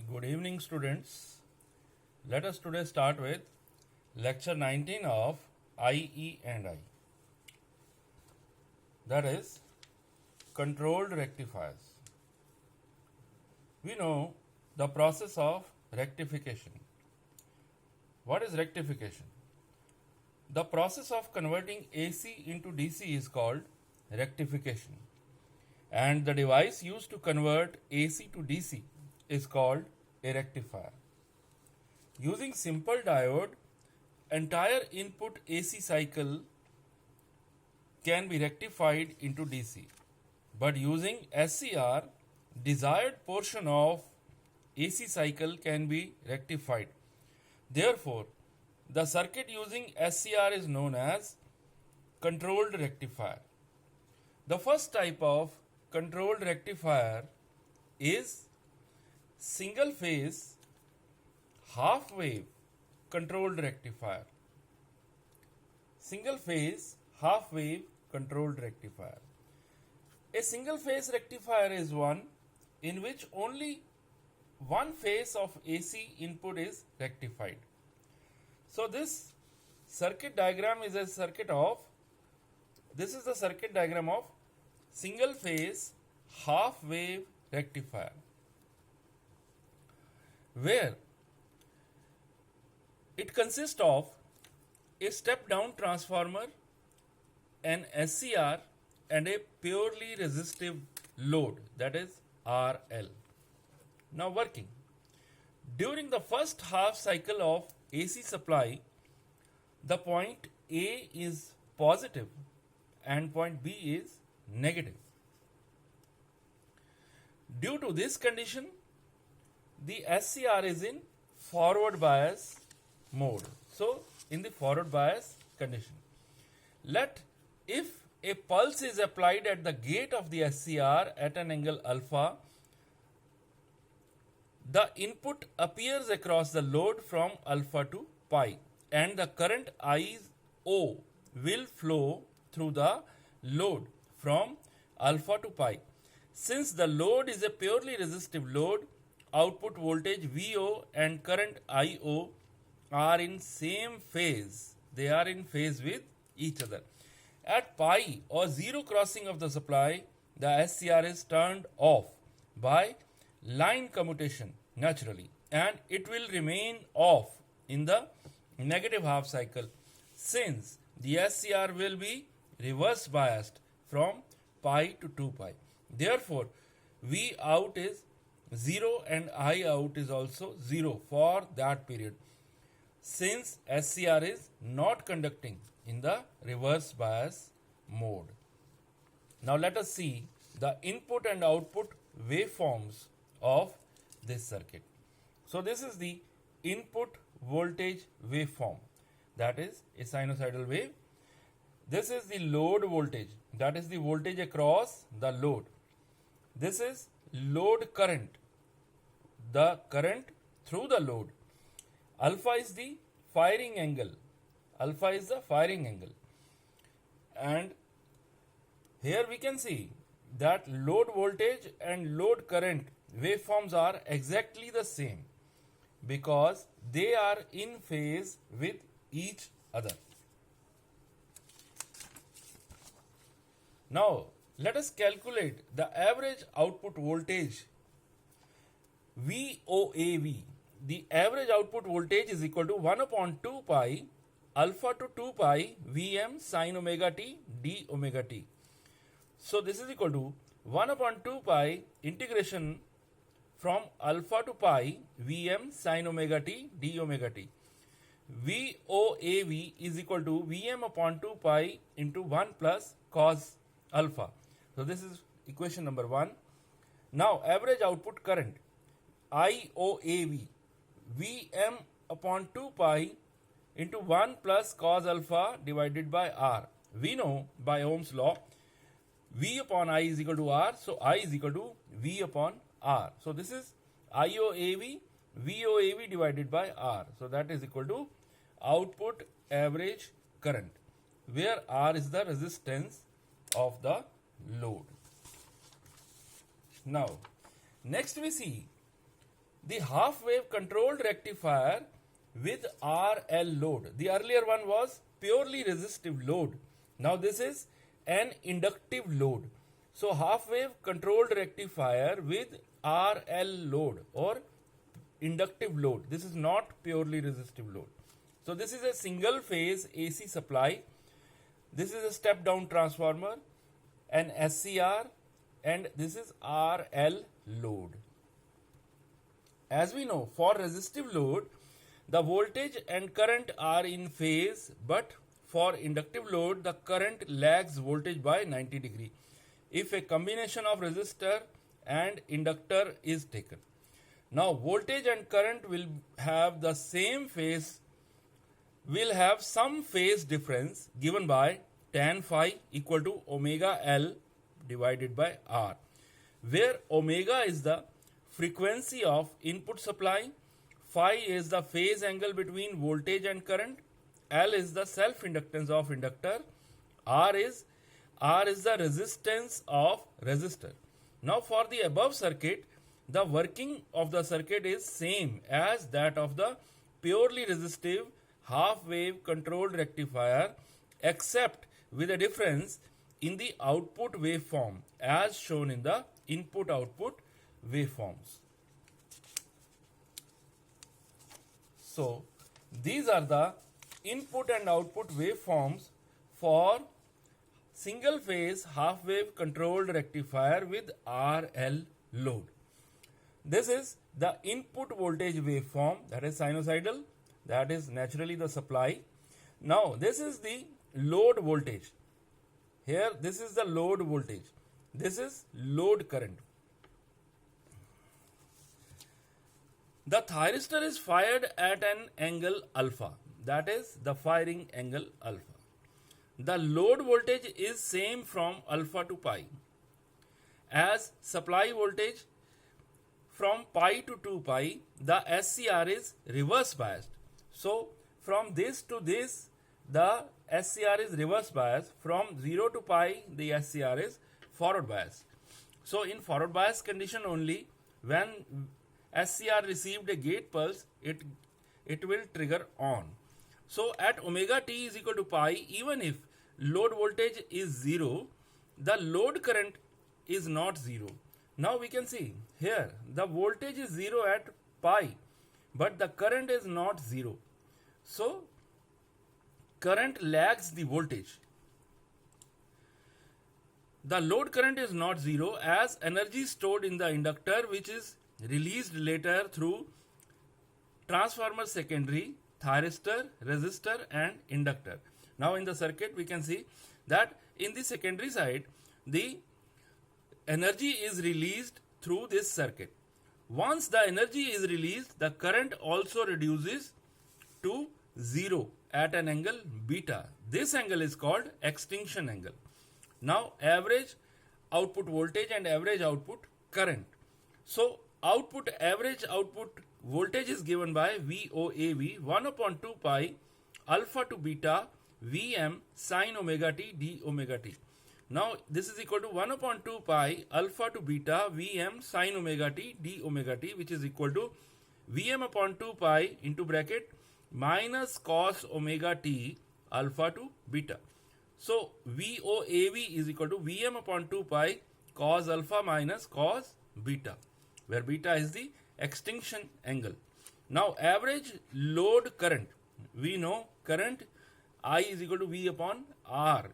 Good evening, students. Let us today start with lecture 19 of IE and I. That is controlled rectifiers. We know the process of rectification. What is rectification? The process of converting AC into DC is called rectification, and the device used to convert AC to DC is called a rectifier. Using simple diode, entire input AC cycle can be rectified into DC, but using SCR, desired portion of AC cycle can be rectified. Therefore, the circuit using SCR is known as controlled rectifier. The first type of controlled rectifier is single phase half wave controlled rectifier. Single phase half wave controlled rectifier. A single phase rectifier is one in which only one phase of AC input is rectified. So this circuit diagram is a circuit of this is the circuit diagram of single phase half wave rectifier, where it consists of a step down transformer, an SCR, and a purely resistive load, that is RL. Now working. During the first half cycle of AC supply, the point A is positive and point B is negative. Due to this condition, the SCR is in forward bias mode. So, in the forward bias condition, if a pulse is applied at the gate of the SCR at an angle alpha, the input appears across the load from alpha to pi, and the current IO will flow through the load from alpha to pi. Since the load is a purely resistive load, output voltage VO and current IO are in same phase. They are in phase with each other. At pi or zero crossing of the supply, the SCR is turned off by line commutation naturally, and it will remain off in the negative half cycle, since the SCR will be reverse biased from pi to 2 pi. Therefore, V out is 0 and I out is also 0 for that period, since SCR is not conducting in the reverse bias mode. Now let us see the input and output waveforms of this circuit. So this is the input voltage waveform, that is a sinusoidal wave. This is the load voltage, that is the voltage across the load. This is load current, the current through the load. Alpha is the firing angle. Alpha is the firing angle. And here we can see that load voltage and load current waveforms are exactly the same because they are in phase with each other. Now, let us calculate the average output voltage VOAV. The average output voltage is equal to 1 upon 2 pi alpha to 2 pi Vm sin omega t d omega t. So this is equal to 1 upon 2 pi integration from alpha to pi Vm sin omega t d omega t. VOAV is equal to Vm upon 2 pi into 1 plus cos alpha. So this is equation number 1. Now average output current IOAV, Vm upon 2 pi into 1 plus cos alpha divided by R. We know by Ohm's law V upon I is equal to R, so I is equal to V upon R. So this is IOAV, VOAV divided by R. So that is equal to output average current, where R is the resistance of the load. Now, next we see the half wave controlled rectifier with RL load. The earlier one was purely resistive load. Now this is an inductive load. So half wave controlled rectifier with RL load or inductive load. This is not purely resistive load. So this is a single phase AC supply. This is a step down transformer, an SCR, and this is RL load. As we know, for resistive load, the voltage and current are in phase, but for inductive load, the current lags voltage by 90 degree if a combination of resistor and inductor is taken. Now, voltage and current will have the same phase, will have some phase difference given by tan phi equal to omega L divided by R, where omega is the frequency of input supply, phi is the phase angle between voltage and current, L is the self inductance of inductor, R is the resistance of resistor. Now for the above circuit, the working of the circuit is same as that of the purely resistive half wave controlled rectifier, except with a difference in the output waveform as shown in the input output waveforms. So these are the input and output waveforms for single phase half wave controlled rectifier with RL load. This is the input voltage waveform, that is sinusoidal, that is naturally the supply. Now this is the load voltage. Here this is the load voltage. This is load current. The thyristor is fired at an angle alpha, that is the firing angle alpha. The load voltage is same from alpha to pi, as supply voltage from pi to 2 pi, the SCR is reverse biased. So from this to this, the SCR is reverse biased. From 0 to pi, the SCR is forward biased. So in forward bias condition only, when SCR received a gate pulse, it will trigger on. So at omega t is equal to pi, even if load voltage is 0, the load current is not 0. Now we can see here the voltage is 0 at pi, but the current is not 0. So current lags the voltage. The load current is not 0 as energy stored in the inductor, which is released later through transformer secondary, thyristor, resistor and inductor. Now in the circuit we can see that in the secondary side the energy is released through this circuit. Once the energy is released, the current also reduces to 0 at an angle beta. This angle is called extinction angle. Now average output voltage and average output current. So average output voltage is given by VOAV 1 upon 2 pi alpha to beta Vm sin omega t d omega t. Now this is equal to 1 upon 2 pi alpha to beta Vm sin omega t d omega t, which is equal to Vm upon 2 pi into bracket minus cos omega t alpha to beta. So VOAV is equal to Vm upon 2 pi cos alpha minus cos beta, where beta is the extinction angle. Now average load current, we know current I is equal to V upon R.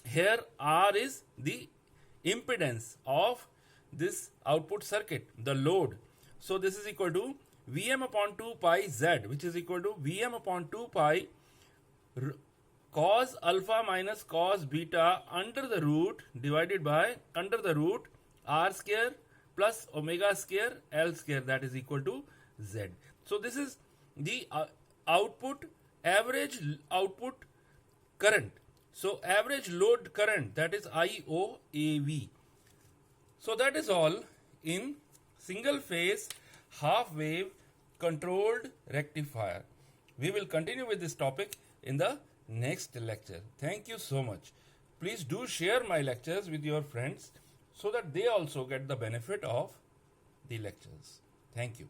Here R is the impedance of this output circuit, the load. So this is equal to Vm upon 2 pi Z, which is equal to Vm upon 2 pi cos alpha minus cos beta under the root divided by under the root R square plus omega square L square, that is equal to Z. So this is the average output current. So average load current, that is IOAV. So that is all in single phase half wave controlled rectifier. We will continue with this topic in the next lecture. Thank you so much. Please do share my lectures with your friends so that they also get the benefit of the lectures. Thank you.